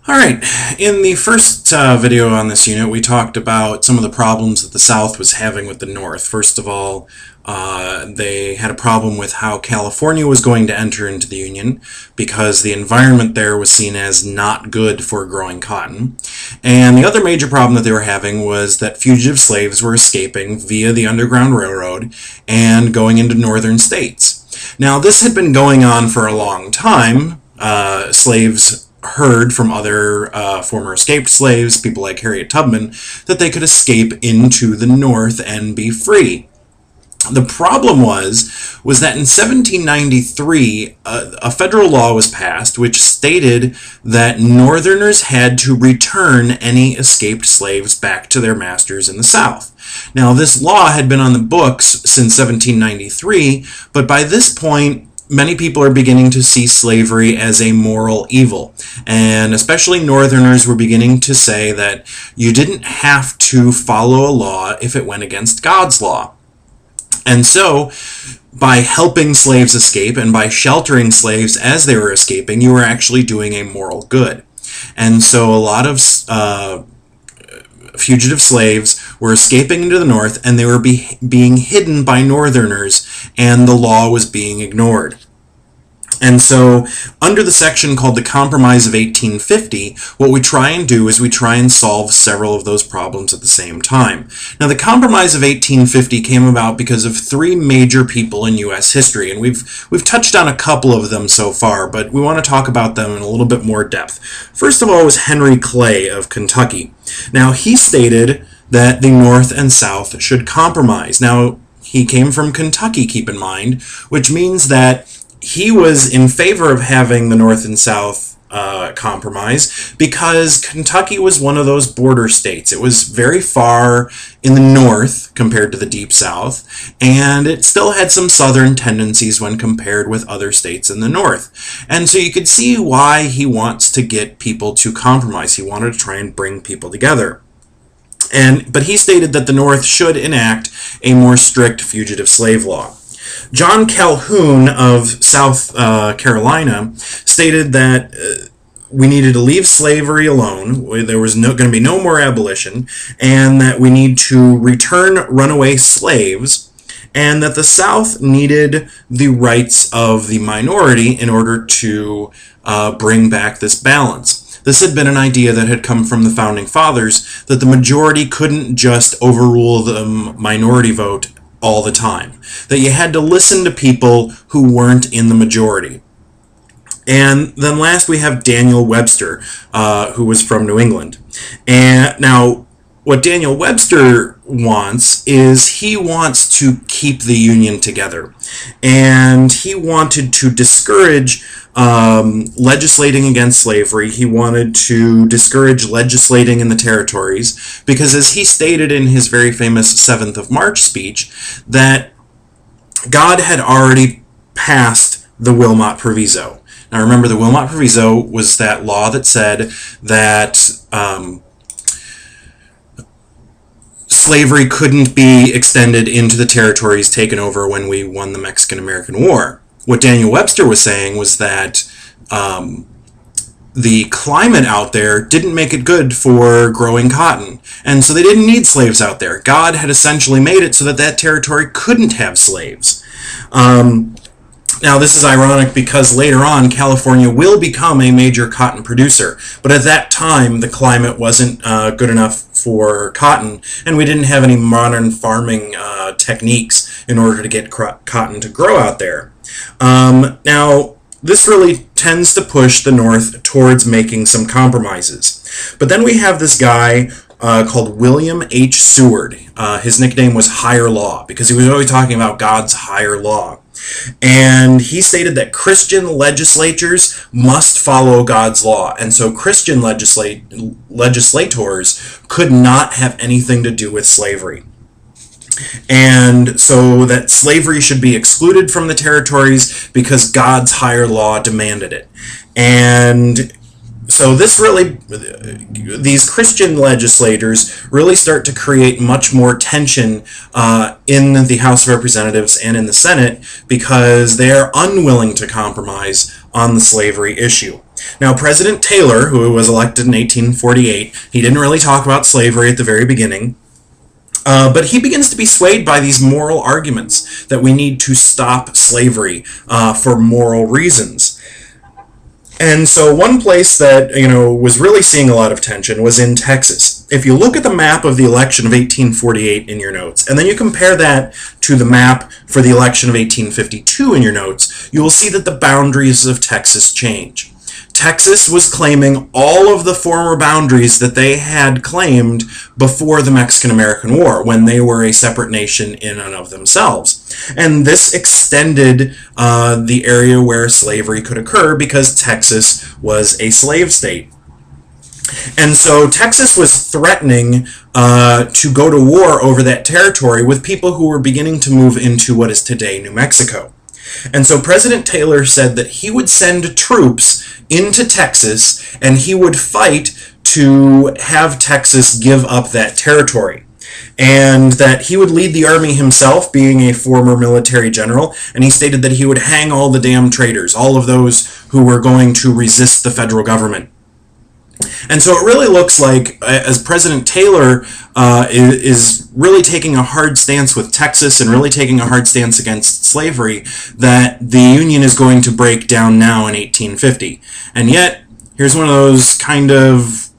Alright, in the first video on this unit, we talked about some of the problems that the South was having with the North. First of all, they had a problem with how California was going to enter into the Union because the environment there was seen as not good for growing cotton. And the other major problem that they were having was that fugitive slaves were escaping via the Underground Railroad and going into northern states. Now, this had been going on for a long time. Slaves heard from other former escaped slaves, people like Harriet Tubman, that they could escape into the North and be free. The problem was that in 1793, a federal law was passed which stated that Northerners had to return any escaped slaves back to their masters in the South. Now, this law had been on the books since 1793, but by this point, many people are beginning to see slavery as a moral evil, and especially Northerners were beginning to say that you didn't have to follow a law if it went against God's law. And so, by helping slaves escape and by sheltering slaves as they were escaping, you were actually doing a moral good. And so a lot of fugitive slaves were escaping into the North, and they were being hidden by Northerners, and the law was being ignored. And so, under the section called the Compromise of 1850, what we try and do is we try and solve several of those problems at the same time. Now, the Compromise of 1850 came about because of three major people in U.S. history, and we've touched on a couple of them so far, but we want to talk about them in a little bit more depth. First of all was Henry Clay of Kentucky. Now, he stated that the North and South should compromise. Now, he came from Kentucky, keep in mind, which means that he was in favor of having the North and South compromise because Kentucky was one of those border states. It was very far in the north compared to the deep south, and it still had some southern tendencies when compared with other states in the north. And so you could see why he wants to get people to compromise. He wanted to try and bring people together. But he stated that the North should enact a more strict fugitive slave law. John Calhoun of South Carolina stated that we needed to leave slavery alone, there was going to be no more abolition, and that we need to return runaway slaves, and that the South needed the rights of the minority in order to bring back this balance. This had been an idea that had come from the Founding Fathers, that the majority couldn't just overrule the minority vote all the time, that you had to listen to people who weren't in the majority. And then last we have Daniel Webster, who was from New England. And now, what Daniel Webster wants is he wants to keep the Union together. And he wanted to discourage legislating against slavery. He wanted to discourage legislating in the territories because, as he stated in his very famous 7th of March speech, that God had already passed the Wilmot Proviso. Now remember, the Wilmot Proviso was that law that said that slavery couldn't be extended into the territories taken over when we won the Mexican-American War. What Daniel Webster was saying was that the climate out there didn't make it good for growing cotton, and so they didn't need slaves out there. God had essentially made it so that that territory couldn't have slaves. Now, this is ironic because later on, California will become a major cotton producer, but at that time, the climate wasn't good enough for cotton, and we didn't have any modern farming techniques in order to get cotton to grow out there. Now, this really tends to push the North towards making some compromises. But then we have this guy called William H. Seward. His nickname was Higher Law because he was always talking about God's higher law. And he stated that Christian legislatures must follow God's law. And so Christian legislators could not have anything to do with slavery. And so that slavery should be excluded from the territories because God's higher law demanded it. And so this really, these Christian legislators really start to create much more tension in the House of Representatives and in the Senate because they are unwilling to compromise on the slavery issue. Now, President Taylor, who was elected in 1848, he didn't really talk about slavery at the very beginning, but he begins to be swayed by these moral arguments that we need to stop slavery for moral reasons. And so one place that, was really seeing a lot of tension was in Texas. If you look at the map of the election of 1848 in your notes, and then you compare that to the map for the election of 1852 in your notes, you will see that the boundaries of Texas change. Texas was claiming all of the former boundaries that they had claimed before the Mexican-American War, when they were a separate nation in and of themselves. And this extended the area where slavery could occur because Texas was a slave state. And so Texas was threatening to go to war over that territory with people who were beginning to move into what is today New Mexico. And so President Taylor said that he would send troops into Texas and he would fight to have Texas give up that territory. And that he would lead the army himself, being a former military general, and he stated that he would hang all the damn traitors, all of those who were going to resist the federal government. And so it really looks like, as President Taylor is really taking a hard stance with Texas and really taking a hard stance against slavery, that the Union is going to break down now in 1850. And yet, here's one of those kind of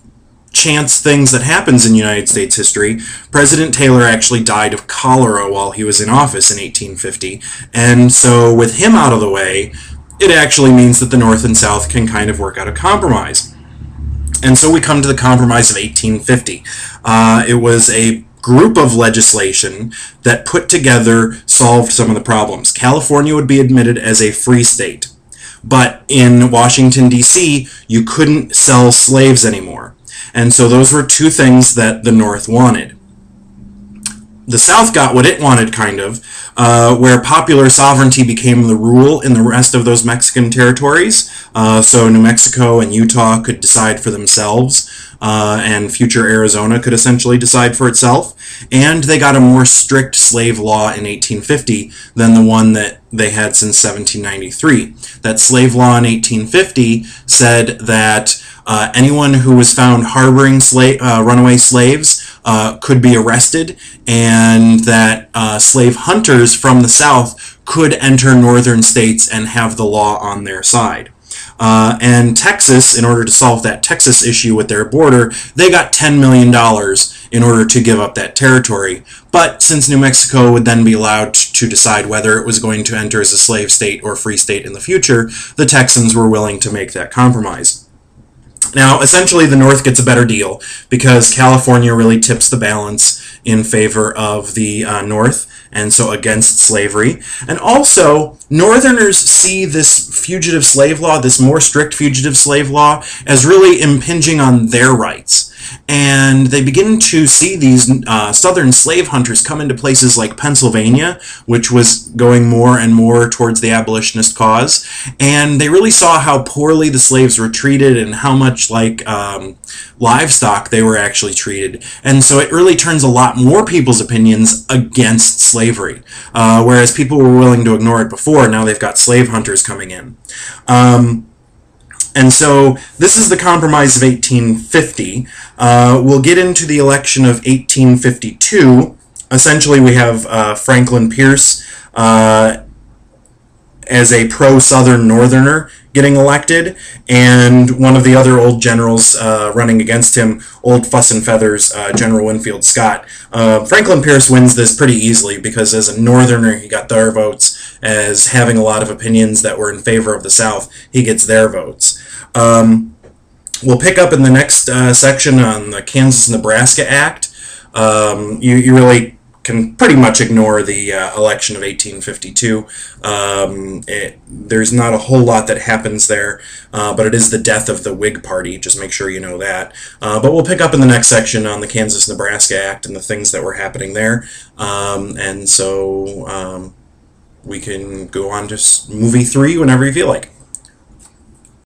chance things that happens in United States history. President Taylor actually died of cholera while he was in office in 1850. And so with him out of the way, it actually means that the North and South can kind of work out a compromise. And so we come to the Compromise of 1850. It was a group of legislation that put together solved some of the problems. California would be admitted as a free state. But in Washington, D.C., you couldn't sell slaves anymore. And so those were two things that the North wanted. The South got what it wanted, kind of, where popular sovereignty became the rule in the rest of those Mexican territories. So New Mexico and Utah could decide for themselves, and future Arizona could essentially decide for itself. And they got a more strict slave law in 1850 than the one that they had since 1793. That slave law in 1850 said that anyone who was found harboring runaway slaves could be arrested, and that slave hunters from the South could enter northern states and have the law on their side. And Texas, in order to solve that Texas issue with their border, they got $10 million in order to give up that territory. But since New Mexico would then be allowed to decide whether it was going to enter as a slave state or free state in the future, the Texans were willing to make that compromise. Now, essentially, the North gets a better deal because California really tips the balance in favor of the North, and so against slavery. And also, Northerners see this fugitive slave law, this more strict fugitive slave law, as really impinging on their rights. And they begin to see these southern slave hunters come into places like Pennsylvania, which was going more and more towards the abolitionist cause. And they really saw how poorly the slaves were treated and how much like livestock they were actually treated. And so it really turns a lot more people's opinions against slavery. Whereas people were willing to ignore it before, now they've got slave hunters coming in. And so this is the Compromise of 1850. We'll get into the election of 1852. Essentially, we have Franklin Pierce as a pro-Southern Northerner getting elected, and one of the other old generals running against him, Old Fuss and Feathers, General Winfield Scott. Franklin Pierce wins this pretty easily because as a Northerner, he got their votes. As having a lot of opinions that were in favor of the South, he gets their votes. We'll pick up in the next section on the Kansas-Nebraska Act. You really can pretty much ignore the election of 1852. There's not a whole lot that happens there, but it is the death of the Whig Party. Just make sure you know that. But we'll pick up in the next section on the Kansas-Nebraska Act and the things that were happening there. And so we can go on to movie 3 whenever you feel like.